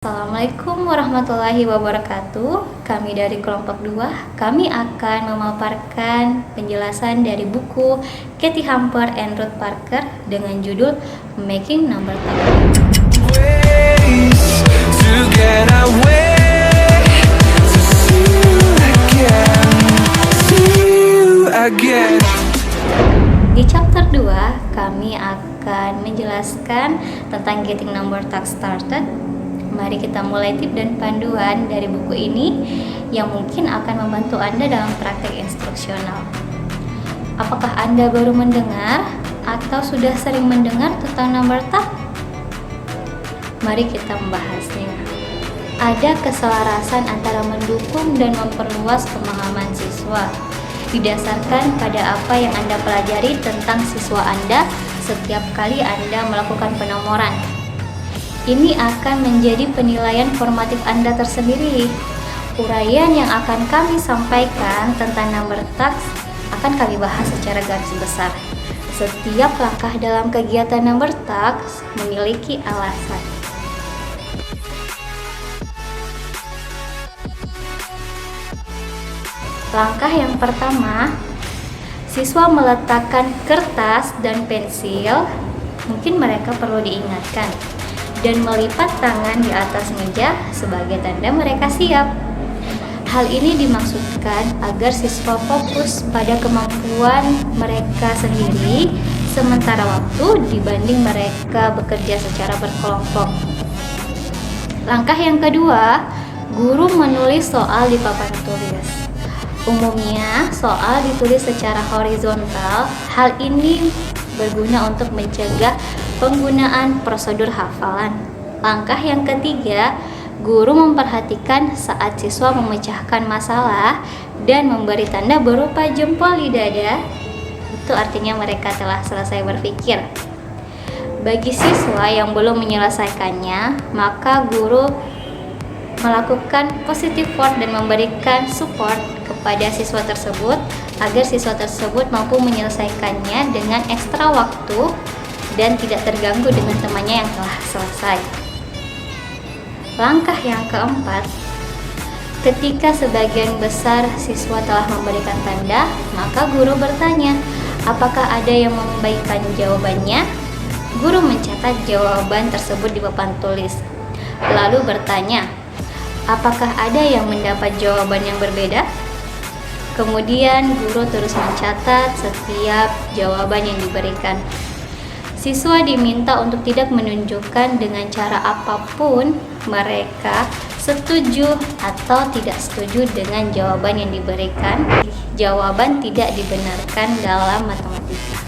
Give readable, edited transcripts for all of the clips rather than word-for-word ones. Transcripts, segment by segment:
Assalamualaikum warahmatullahi wabarakatuh. Kami dari kelompok 2, kami akan memaparkan penjelasan dari buku Katie Hamper and Ruth Parker dengan judul Making Number Talk. Di chapter 2, kami akan menjelaskan tentang Getting Number Talk Started. Mari kita mulai tip dan panduan dari buku ini yang mungkin akan membantu Anda dalam praktek instruksional. Apakah Anda baru mendengar atau sudah sering mendengar tentang number talk? Mari kita membahasnya. Ada keselarasan antara mendukung dan memperluas pemahaman siswa didasarkan pada apa yang Anda pelajari tentang siswa Anda setiap kali Anda melakukan penomoran. Ini akan menjadi penilaian formatif Anda tersendiri. Uraian yang akan kami sampaikan tentang number talks akan kami bahas secara garis besar. Setiap langkah dalam kegiatan number talks memiliki alasan. Langkah yang pertama, siswa meletakkan kertas dan pensil. Mungkin mereka perlu diingatkan dan melipat tangan di atas meja sebagai tanda mereka siap. Hal ini dimaksudkan agar siswa fokus pada kemampuan mereka sendiri sementara waktu dibanding mereka bekerja secara berkelompok. Langkah yang kedua, guru menulis soal di papan tulis. Umumnya, soal ditulis secara horizontal. Hal ini berguna untuk mencegah penggunaan prosedur hafalan. Langkah yang ketiga, guru memperhatikan saat siswa memecahkan masalah dan memberi tanda berupa jempol di dada. Itu artinya mereka telah selesai berpikir. Bagi siswa yang belum menyelesaikannya, maka guru melakukan positive word dan memberikan support kepada siswa tersebut agar siswa tersebut mampu menyelesaikannya dengan ekstra waktu dan tidak terganggu dengan temannya yang telah selesai. Langkah yang keempat, ketika sebagian besar siswa telah memberikan tanda, maka guru bertanya, apakah ada yang membaikan jawabannya? Guru mencatat jawaban tersebut di papan tulis, lalu bertanya, apakah ada yang mendapat jawaban yang berbeda? Kemudian guru terus mencatat setiap jawaban yang diberikan. Siswa diminta untuk tidak menunjukkan dengan cara apapun mereka setuju atau tidak setuju dengan jawaban yang diberikan. Jawaban tidak dibenarkan dalam matematika.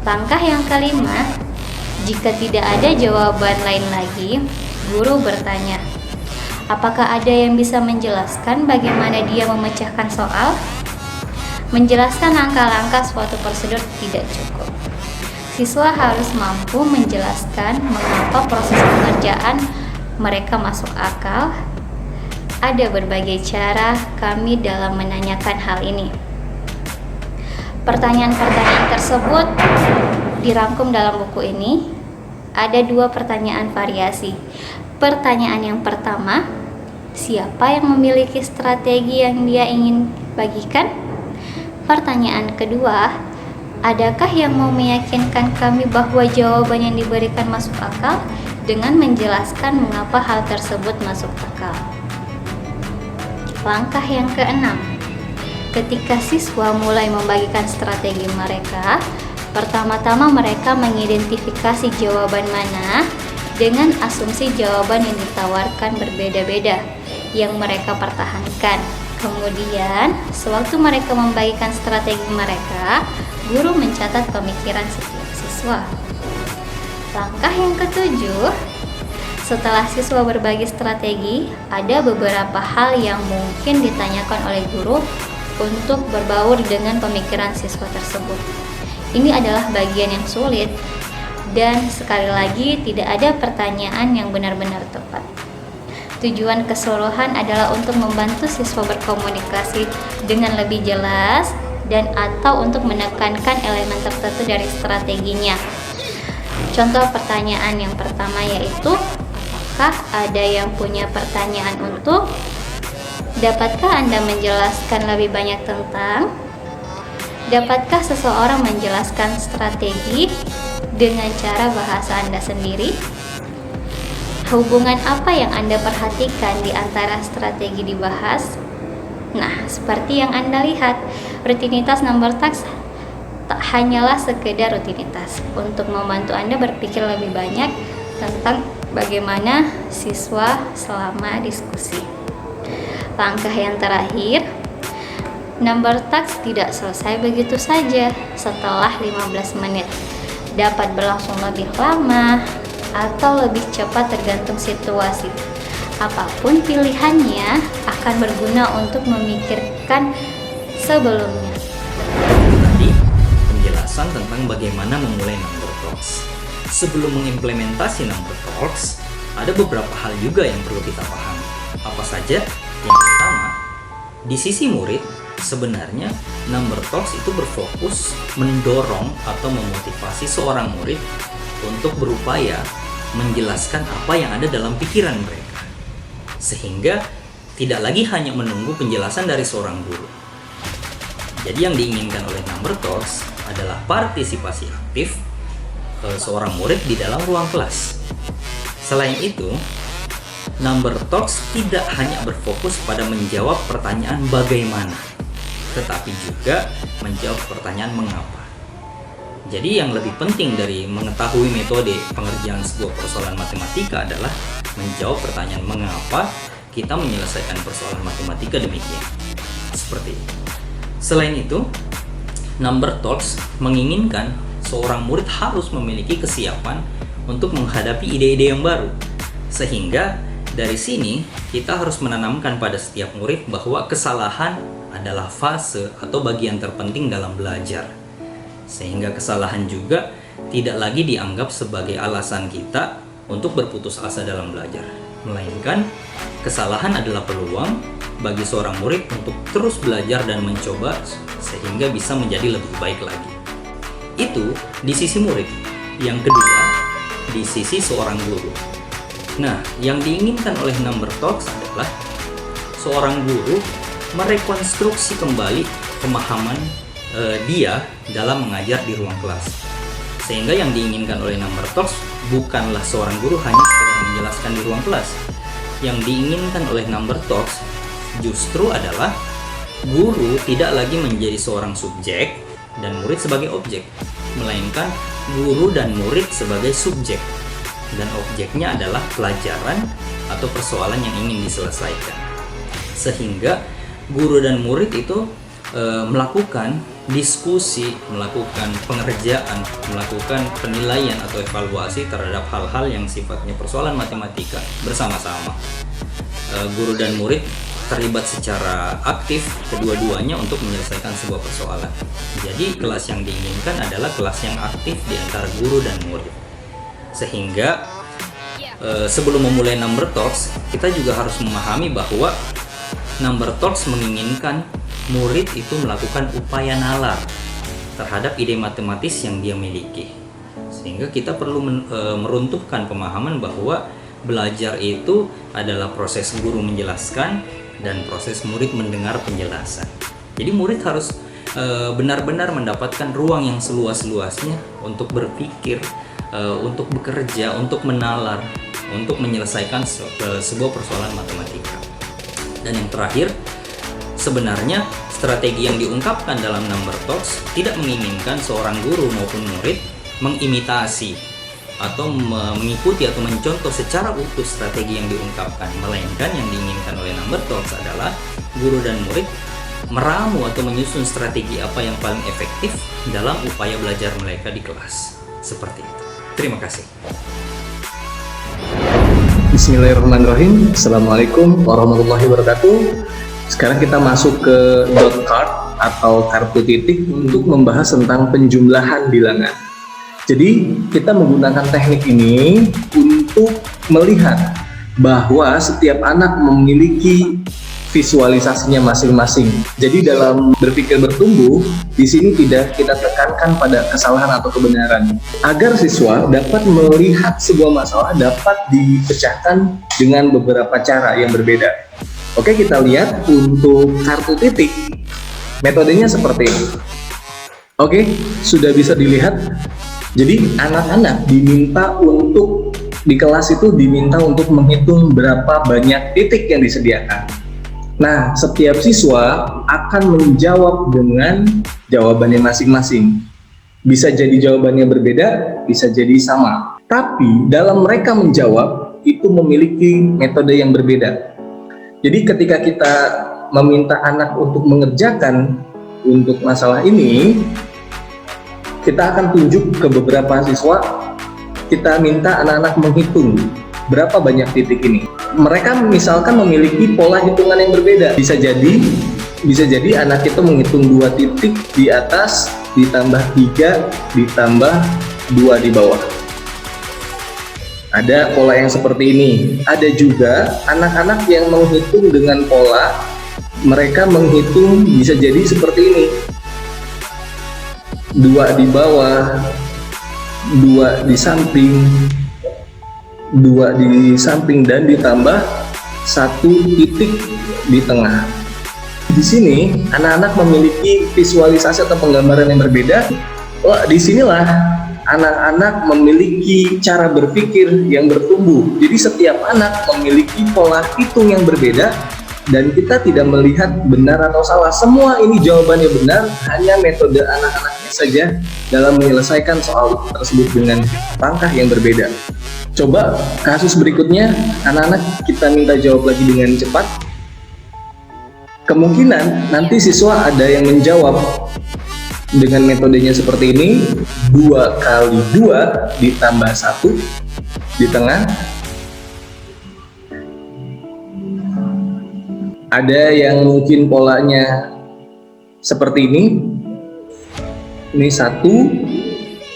Langkah yang kelima, jika tidak ada jawaban lain lagi, guru bertanya, apakah ada yang bisa menjelaskan bagaimana dia memecahkan soal? Menjelaskan langkah-langkah suatu prosedur tidak cukup. Siswa harus mampu menjelaskan mengapa proses pengerjaan mereka masuk akal. Ada berbagai cara kami dalam menanyakan hal ini. Pertanyaan-pertanyaan tersebut dirangkum dalam buku ini. Ada 2 pertanyaan variasi. Pertanyaan yang pertama, siapa yang memiliki strategi yang dia ingin bagikan? Pertanyaan kedua, adakah yang mau meyakinkan kami bahwa jawaban yang diberikan masuk akal dengan menjelaskan mengapa hal tersebut masuk akal? Langkah yang keenam, ketika siswa mulai membagikan strategi mereka, pertama-tama mereka mengidentifikasi jawaban mana dengan asumsi jawaban yang ditawarkan berbeda-beda yang mereka pertahankan. Kemudian, sewaktu mereka membagikan strategi mereka, guru mencatat pemikiran setiap siswa. Langkah yang ketujuh, setelah siswa berbagi strategi, ada beberapa hal yang mungkin ditanyakan oleh guru untuk berbaur dengan pemikiran siswa tersebut. Ini adalah bagian yang sulit, dan sekali lagi tidak ada pertanyaan yang benar-benar tepat. Tujuan keseluruhan adalah untuk membantu siswa berkomunikasi dengan lebih jelas dan atau untuk menekankan elemen tertentu dari strateginya. Contoh pertanyaan yang pertama yaitu, Apakah ada yang punya pertanyaan untuk? Dapatkah Anda menjelaskan lebih banyak tentang? Dapatkah seseorang menjelaskan strategi dengan cara bahasa Anda sendiri? Hubungan apa yang Anda perhatikan di antara strategi dibahas? Nah, seperti yang Anda lihat, rutinitas number talks tak hanyalah sekedar rutinitas untuk membantu Anda berpikir lebih banyak tentang bagaimana siswa selama diskusi. Langkah yang terakhir, number talks tidak selesai begitu saja setelah 15 menit. Dapat berlangsung lebih lama atau lebih cepat tergantung situasi. Apapun pilihannya akan berguna untuk memikirkan sebelumnya. Tadi penjelasan tentang bagaimana memulai number talks. Sebelum mengimplementasi number talks, ada beberapa hal juga yang perlu kita pahami. Apa saja? Yang pertama, di sisi murid, sebenarnya number talks itu berfokus mendorong atau memotivasi seorang murid untuk berupaya menjelaskan apa yang ada dalam pikiran mereka, sehingga tidak lagi hanya menunggu penjelasan dari seorang guru. Jadi yang diinginkan oleh number talks adalah partisipasi aktif seorang murid di dalam ruang kelas. Selain itu, number talks tidak hanya berfokus pada menjawab pertanyaan bagaimana, tetapi juga menjawab pertanyaan mengapa. Jadi yang lebih penting dari mengetahui metode pengerjaan sebuah persoalan matematika adalah menjawab pertanyaan mengapa kita menyelesaikan persoalan matematika demikian. Seperti itu. Selain itu, number talks menginginkan seorang murid harus memiliki kesiapan untuk menghadapi ide-ide yang baru. Sehingga dari sini kita harus menanamkan pada setiap murid bahwa kesalahan adalah fase atau bagian terpenting dalam belajar. Sehingga kesalahan juga tidak lagi dianggap sebagai alasan kita untuk berputus asa dalam belajar, melainkan kesalahan adalah peluang bagi seorang murid untuk terus belajar dan mencoba sehingga bisa menjadi lebih baik lagi. Itu di sisi murid. Yang kedua, di sisi seorang guru. Nah, yang diinginkan oleh number talks adalah seorang guru merekonstruksi kembali pemahaman dia dalam mengajar di ruang kelas. Sehingga yang diinginkan oleh number talks bukanlah seorang guru hanya sekedar menjelaskan di ruang kelas. Yang diinginkan oleh number talks justru adalah guru tidak lagi menjadi seorang subjek dan murid sebagai objek, melainkan guru dan murid sebagai subjek, dan objeknya adalah pelajaran atau persoalan yang ingin diselesaikan. Sehingga guru dan murid itu melakukan diskusi, melakukan pengerjaan, melakukan penilaian atau evaluasi terhadap hal-hal yang sifatnya persoalan matematika bersama-sama. Guru dan murid terlibat secara aktif kedua-duanya untuk menyelesaikan sebuah persoalan. Jadi kelas yang diinginkan adalah kelas yang aktif di antara guru dan murid. Sehingga sebelum memulai number talks, kita juga harus memahami bahwa number talks menginginkan murid itu melakukan upaya nalar terhadap ide matematis yang dia miliki. Sehingga kita perlu meruntuhkan pemahaman bahwa belajar itu adalah proses guru menjelaskan dan proses murid mendengar penjelasan. Jadi murid harus benar-benar mendapatkan ruang yang seluas-luasnya untuk berpikir, untuk bekerja, untuk menalar, untuk menyelesaikan sebuah persoalan matematika. Dan yang terakhir, sebenarnya strategi yang diungkapkan dalam number talks tidak menginginkan seorang guru maupun murid mengimitasi atau mengikuti atau mencontoh secara utuh strategi yang diungkapkan, melainkan yang diinginkan oleh number talks adalah guru dan murid meramu atau menyusun strategi apa yang paling efektif dalam upaya belajar mereka di kelas. Seperti itu. Terima kasih. Bismillahirrahmanirrahim. Assalamualaikum warahmatullahi wabarakatuh. Sekarang kita masuk ke dot card atau kartu titik untuk membahas tentang penjumlahan bilangan. Jadi kita menggunakan teknik ini untuk melihat bahwa setiap anak memiliki visualisasinya masing-masing. Jadi dalam berpikir bertumbuh, di sini tidak kita tekankan pada kesalahan atau kebenaran. Agar siswa dapat melihat sebuah masalah dapat dipecahkan dengan beberapa cara yang berbeda. Oke, kita lihat untuk kartu titik. Metodenya seperti ini. Oke, sudah bisa dilihat. Jadi anak-anak diminta untuk di kelas itu diminta untuk menghitung berapa banyak titik yang disediakan. Nah, setiap siswa akan menjawab dengan jawabannya masing-masing. Bisa jadi jawabannya berbeda, bisa jadi sama. Tapi dalam mereka menjawab itu memiliki metode yang berbeda. Jadi ketika kita meminta anak untuk mengerjakan untuk masalah ini, kita akan tunjuk ke beberapa siswa. Kita minta anak-anak menghitung berapa banyak titik ini. Mereka misalkan memiliki pola hitungan yang berbeda. Bisa jadi anak itu menghitung 2 titik di atas, ditambah 3, ditambah 2 di bawah. Ada pola yang seperti ini. Ada juga anak-anak yang menghitung dengan pola, mereka menghitung bisa jadi seperti ini. 2 di bawah, 2 di samping, 2 di samping, dan ditambah 1 titik di tengah. Di sini anak-anak memiliki visualisasi atau penggambaran yang berbeda. Disinilah anak-anak memiliki cara berpikir yang bertumbuh. Jadi setiap anak memiliki pola hitung yang berbeda dan kita tidak melihat benar atau salah. Semua ini jawabannya benar, hanya metode anak-anaknya saja dalam menyelesaikan soal tersebut dengan langkah yang berbeda. Coba kasus berikutnya, anak-anak kita minta jawab lagi dengan cepat. Kemungkinan nanti siswa ada yang menjawab dengan metodenya seperti ini, 2 kali 2 ditambah 1 di tengah. Ada yang mungkin polanya seperti ini. Ini 1,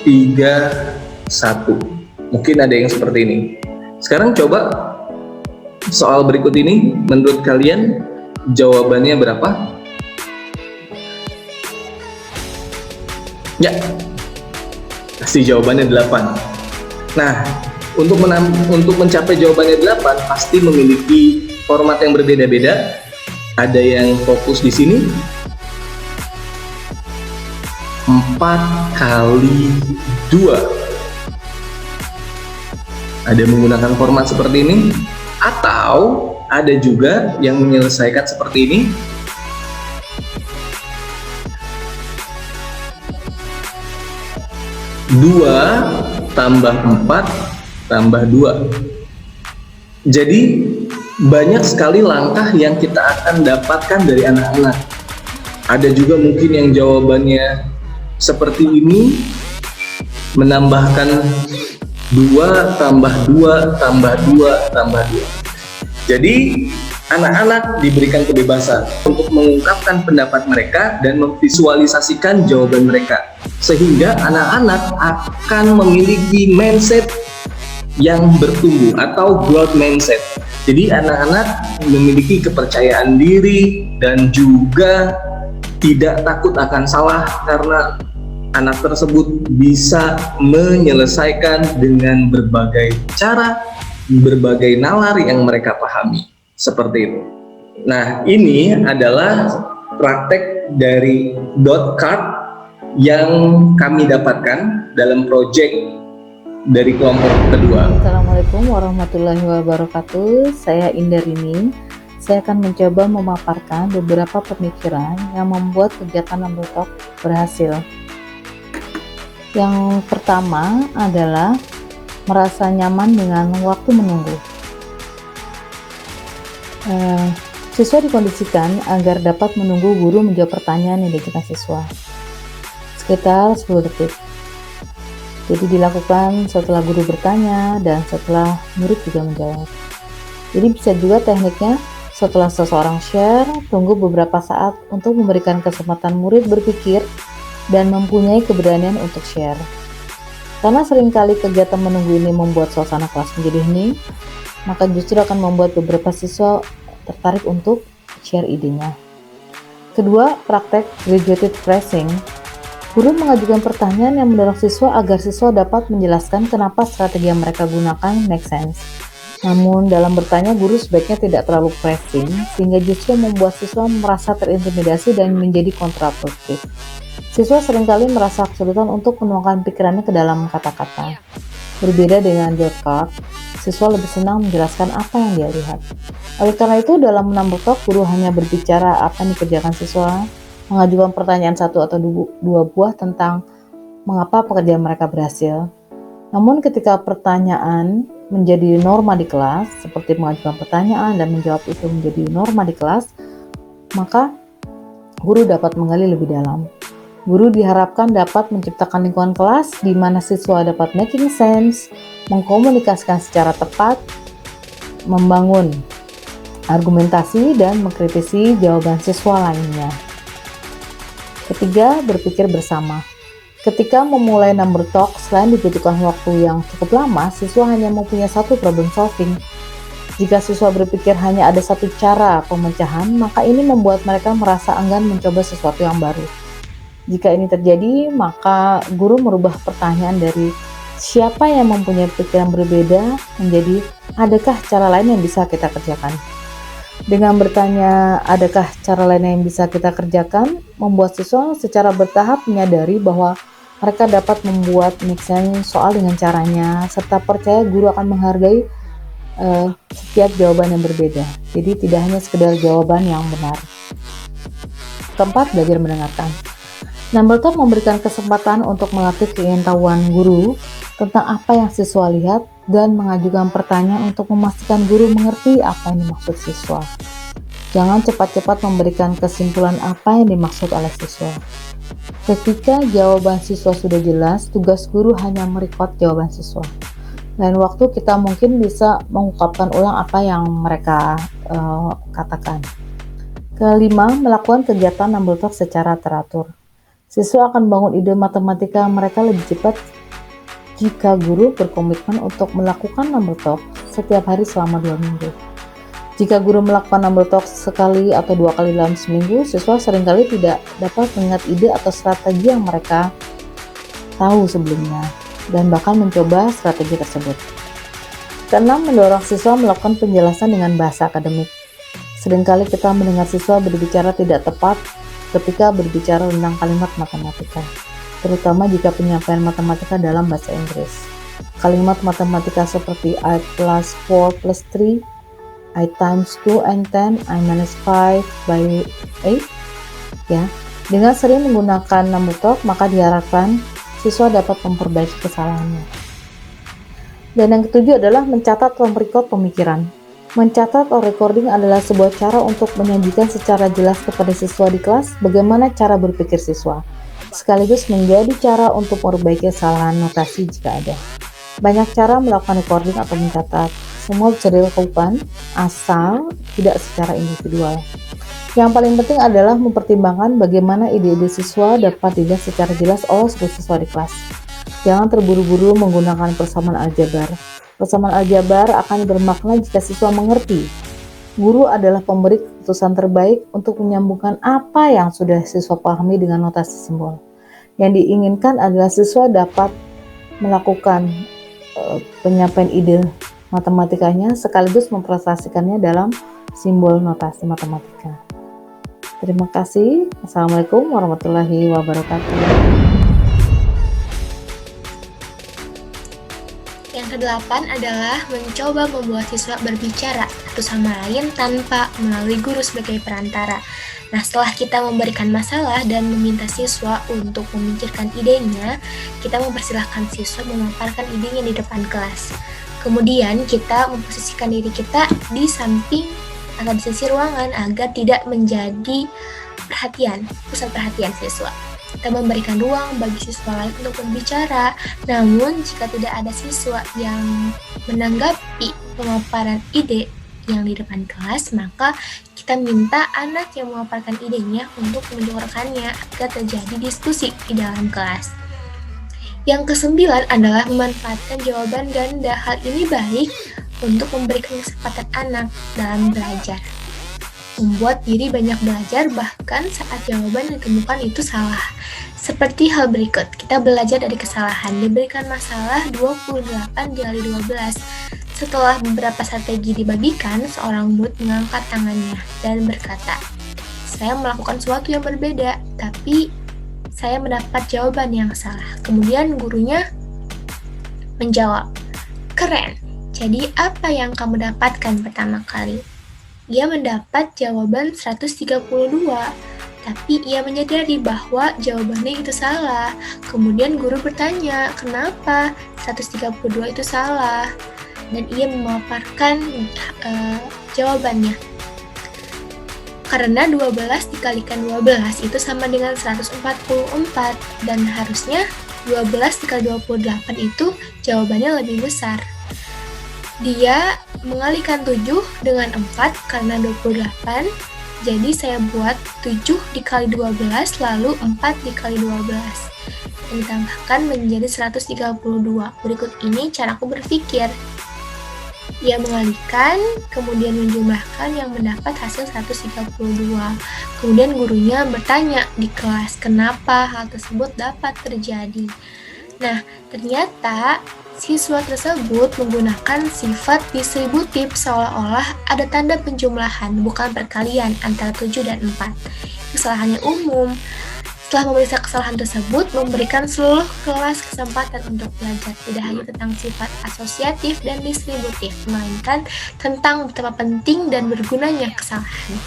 3, 1. Mungkin ada yang seperti ini. Sekarang coba soal berikut ini, menurut kalian jawabannya berapa? Ya, pasti jawabannya 8. Nah, untuk mencapai jawabannya 8 pasti memiliki format yang berbeda-beda. Ada yang fokus di sini 4 kali 2. Ada menggunakan format seperti ini, atau ada juga yang menyelesaikan seperti ini. Dua tambah 4 tambah 2. Jadi banyak sekali langkah yang kita akan dapatkan dari anak-anak. Ada juga mungkin yang jawabannya seperti ini, menambahkan 2 tambah 2 tambah 2 tambah 2. Jadi anak-anak diberikan kebebasan untuk mengungkapkan pendapat mereka dan memvisualisasikan jawaban mereka, sehingga anak-anak akan memiliki mindset yang bertumbuh atau growth mindset. Jadi anak-anak memiliki kepercayaan diri dan juga tidak takut akan salah, karena anak tersebut bisa menyelesaikan dengan berbagai cara, berbagai nalar yang mereka pahami. Seperti itu. Nah, ini adalah praktek dari dot card yang kami dapatkan dalam proyek dari kelompok kedua. Assalamualaikum warahmatullahi wabarakatuh. Saya Indarini. Saya akan mencoba memaparkan beberapa pemikiran yang membuat kegiatan Number Talk berhasil. Yang pertama adalah merasa nyaman dengan waktu menunggu. Siswa dikondisikan agar dapat menunggu guru menjawab pertanyaan yang diajukan siswa sekitar 10 detik. Jadi dilakukan setelah guru bertanya dan setelah murid juga menjawab. Jadi bisa juga tekniknya, setelah seseorang share, tunggu beberapa saat untuk memberikan kesempatan murid berpikir dan mempunyai keberanian untuk share. Karena seringkali kegiatan menunggu ini membuat suasana kelas menjadi hening, maka justru akan membuat beberapa siswa tertarik untuk share idenya. Kedua, praktek graduated phrasing. Guru mengajukan pertanyaan yang mendorong siswa agar siswa dapat menjelaskan kenapa strategi yang mereka gunakan make sense. Namun, dalam bertanya, guru sebaiknya tidak terlalu pressing, sehingga justru membuat siswa merasa terintimidasi dan menjadi kontraproduktif. Siswa seringkali merasa kesulitan untuk menuangkan pikirannya ke dalam kata-kata. Berbeda dengan George Card, siswa lebih senang menjelaskan apa yang dia lihat. Oleh karena itu, dalam menambah talk, guru hanya berbicara apa yang dikerjakan siswa, mengajukan pertanyaan satu atau dua buah tentang mengapa pekerjaan mereka berhasil. Namun ketika pertanyaan menjadi norma di kelas, seperti mengajukan pertanyaan dan menjawab itu menjadi norma di kelas, maka guru dapat menggali lebih dalam. Guru diharapkan dapat menciptakan lingkungan kelas di mana siswa dapat making sense, mengkomunikasikan secara tepat, membangun argumentasi, dan mengkritisi jawaban siswa lainnya. Ketiga, berpikir bersama. Ketika memulai number talk, selain dibutuhkan waktu yang cukup lama, siswa hanya mempunyai satu problem solving. Jika siswa berpikir hanya ada satu cara pemecahan, maka ini membuat mereka merasa enggan mencoba sesuatu yang baru. Jika ini terjadi, maka guru merubah pertanyaan dari siapa yang mempunyai pikiran berbeda menjadi adakah cara lain yang bisa kita kerjakan. Dengan bertanya adakah cara lain yang bisa kita kerjakan, membuat siswa secara bertahap menyadari bahwa mereka dapat membuat make sense soal dengan caranya, serta percaya guru akan menghargai setiap jawaban yang berbeda. Jadi tidak hanya sekedar jawaban yang benar. Keempat, belajar mendengarkan. Number talk memberikan kesempatan untuk melatih keingintahuan guru tentang apa yang siswa lihat dan mengajukan pertanyaan untuk memastikan guru mengerti apa yang dimaksud siswa. Jangan cepat-cepat memberikan kesimpulan apa yang dimaksud oleh siswa. Ketika jawaban siswa sudah jelas, tugas guru hanya merekod jawaban siswa. Lain waktu kita mungkin bisa mengungkapkan ulang apa yang mereka katakan. Kelima, melakukan kegiatan number talk secara teratur. Siswa akan bangun ide matematika mereka lebih cepat jika guru berkomitmen untuk melakukan number talk setiap hari selama 2 minggu. Jika guru melakukan number talk sekali atau 2 kali dalam seminggu, siswa seringkali tidak dapat mengingat ide atau strategi yang mereka tahu sebelumnya dan bahkan mencoba strategi tersebut. Keenam, mendorong siswa melakukan penjelasan dengan bahasa akademik. Seringkali kita mendengar siswa berbicara tidak tepat ketika berbicara tentang kalimat matematika, terutama jika penyampaian matematika dalam bahasa Inggris. Kalimat matematika seperti I plus 4 plus 3, I times 2 and 10, I minus 5 by 8. Ya, dengan sering menggunakan number talk, maka diharapkan siswa dapat memperbaiki kesalahannya. Dan yang ketujuh adalah mencatat atau merekod pemikiran. Mencatat atau recording adalah sebuah cara untuk menyajikan secara jelas kepada siswa di kelas bagaimana cara berpikir siswa, sekaligus menjadi cara untuk memperbaiki kesalahan notasi jika ada. Banyak cara melakukan recording atau mencatat, semua bisa dilakukan asal tidak secara individual. Yang paling penting adalah mempertimbangkan bagaimana ide-ide siswa dapat dilihat secara jelas oleh seluruh siswa di kelas. Jangan terburu-buru menggunakan persamaan aljabar. Persamaan aljabar akan bermakna jika siswa mengerti. Guru adalah pemberi keputusan terbaik untuk menyambungkan apa yang sudah siswa pahami dengan notasi simbol. Yang diinginkan adalah siswa dapat melakukan penyampaian ide matematikanya sekaligus mempresentasikannya dalam simbol notasi matematika. Terima kasih. Assalamualaikum warahmatullahi wabarakatuh. Yang kedelapan adalah mencoba membuat siswa berbicara satu sama lain tanpa melalui guru sebagai perantara. Nah, setelah kita memberikan masalah dan meminta siswa untuk memikirkan idenya, kita mempersilahkan siswa memaparkan idenya di depan kelas. Kemudian kita memposisikan diri kita di samping atau di sisi ruangan agar tidak menjadi pusat perhatian siswa. Kita memberikan ruang bagi siswa lain untuk berbicara, namun jika tidak ada siswa yang menanggapi pemaparan ide yang di depan kelas, maka kita minta anak yang memaparkan idenya untuk menyuarakannya agar terjadi diskusi di dalam kelas. Yang kesembilan adalah memanfaatkan jawaban ganda. Hal ini baik untuk memberikan kesempatan anak dalam belajar. membuat diri banyak belajar bahkan saat jawaban yang ditemukan itu salah. Seperti hal berikut, kita belajar dari kesalahan. Diberikan masalah 28 dikali 12. Setelah beberapa strategi dibagikan, seorang murid mengangkat tangannya dan berkata, "Saya melakukan sesuatu yang berbeda, tapi saya mendapat jawaban yang salah." Kemudian gurunya menjawab, "Keren, jadi apa yang kamu dapatkan pertama kali?" Ia mendapat jawaban 132. Tapi ia menyadari bahwa jawabannya itu salah. Kemudian guru bertanya, kenapa 132 itu salah? Dan ia memaparkan jawabannya. Karena 12 dikalikan 12 itu sama dengan 144. Dan harusnya 12 dikali 28 itu jawabannya lebih besar. Dia mengalihkan 7 dengan 4 karena 28. Jadi saya buat 7 dikali 12 lalu 4 dikali 12 dan ditambahkan menjadi 132. Berikut ini caraku berpikir. Ia mengalihkan, kemudian menjumlahkan yang mendapat hasil 132. Kemudian gurunya bertanya di kelas kenapa hal tersebut dapat terjadi. Nah, ternyata siswa tersebut menggunakan sifat distributif seolah-olah ada tanda penjumlahan, bukan perkalian antara 7 dan 4. Kesalahannya umum. Setelah memeriksa kesalahan tersebut, memberikan seluruh kelas kesempatan untuk belajar tidak hanya tentang sifat asosiatif dan distributif, melainkan tentang betapa penting dan bergunanya kesalahan.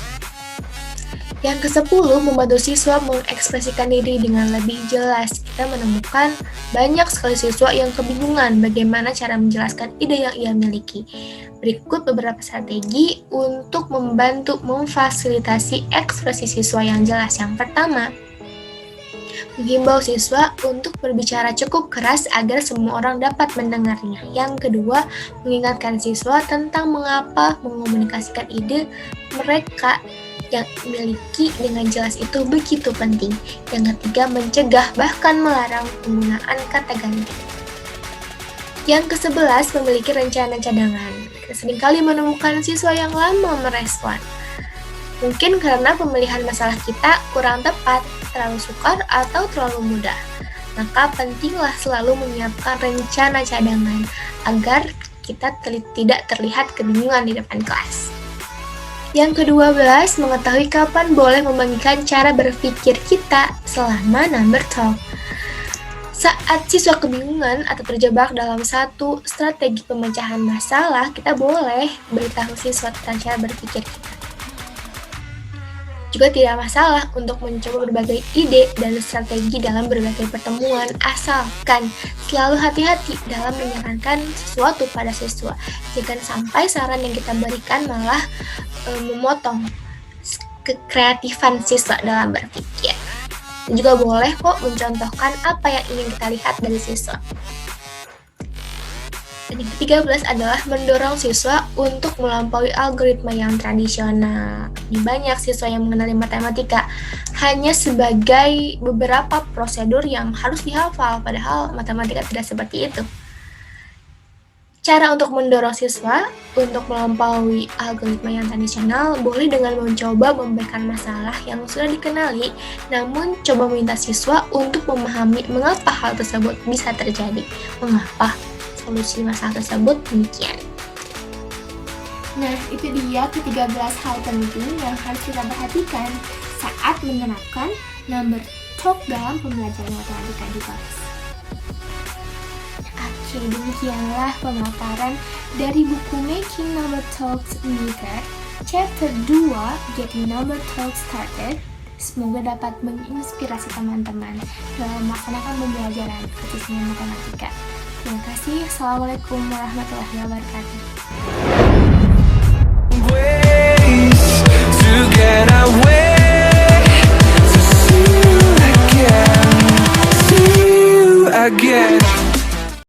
Yang ke-10, membantu siswa mengekspresikan diri dengan lebih jelas. Kita menemukan banyak sekali siswa yang kebingungan bagaimana cara menjelaskan ide yang ia miliki. Berikut beberapa strategi untuk membantu memfasilitasi ekspresi siswa yang jelas. Yang pertama, menghimbau siswa untuk berbicara cukup keras agar semua orang dapat mendengarnya. Yang kedua, mengingatkan siswa tentang mengapa mengomunikasikan ide mereka yang miliki dengan jelas itu begitu penting. Yang ketiga, mencegah bahkan melarang penggunaan kata ganti. Yang ke-11, memiliki rencana cadangan. Kita seringkali menemukan siswa yang lama merespon. Mungkin karena pemilihan masalah kita kurang tepat, terlalu sukar, atau terlalu mudah. Maka pentinglah selalu menyiapkan rencana cadangan agar kita tidak terlihat kebingungan di depan kelas. Yang ke-12, mengetahui kapan boleh membagikan cara berpikir kita selama number talk. Saat siswa kebingungan atau terjebak dalam satu strategi pemecahan masalah, kita boleh beritahu siswa tentang cara berpikir kita. Juga tidak masalah untuk mencoba berbagai ide dan strategi dalam berbagai pertemuan, asalkan selalu hati-hati dalam menyarankan sesuatu pada siswa. Jangan sampai saran yang kita berikan malah memotong kekreatifan siswa dalam berpikir. Dan juga boleh kok mencontohkan apa yang ingin kita lihat dari siswa. Dan yang ke-13 adalah mendorong siswa untuk melampaui algoritma yang tradisional. Di banyak siswa yang mengenali matematika hanya sebagai beberapa prosedur yang harus dihafal, padahal matematika tidak seperti itu. Cara untuk mendorong siswa untuk melampaui algoritma yang tradisional boleh dengan mencoba memberikan masalah yang sudah dikenali, namun coba meminta siswa untuk memahami mengapa hal tersebut bisa terjadi, mengapa solusi masalah tersebut demikian. Nah, itu dia ke-13 hal penting yang harus kita perhatikan saat menerapkan number talk dalam pembelajaran matematika di kelas. Oke, demikianlah pemaparan dari buku Making Number Talks Neater, Chapter 2, Getting Number Talks Started. Semoga dapat menginspirasi teman-teman dalam melaksanakan pembelajaran, khususnya matematika. Terima kasih. Assalamualaikum warahmatullahi wabarakatuh. Ways to get away.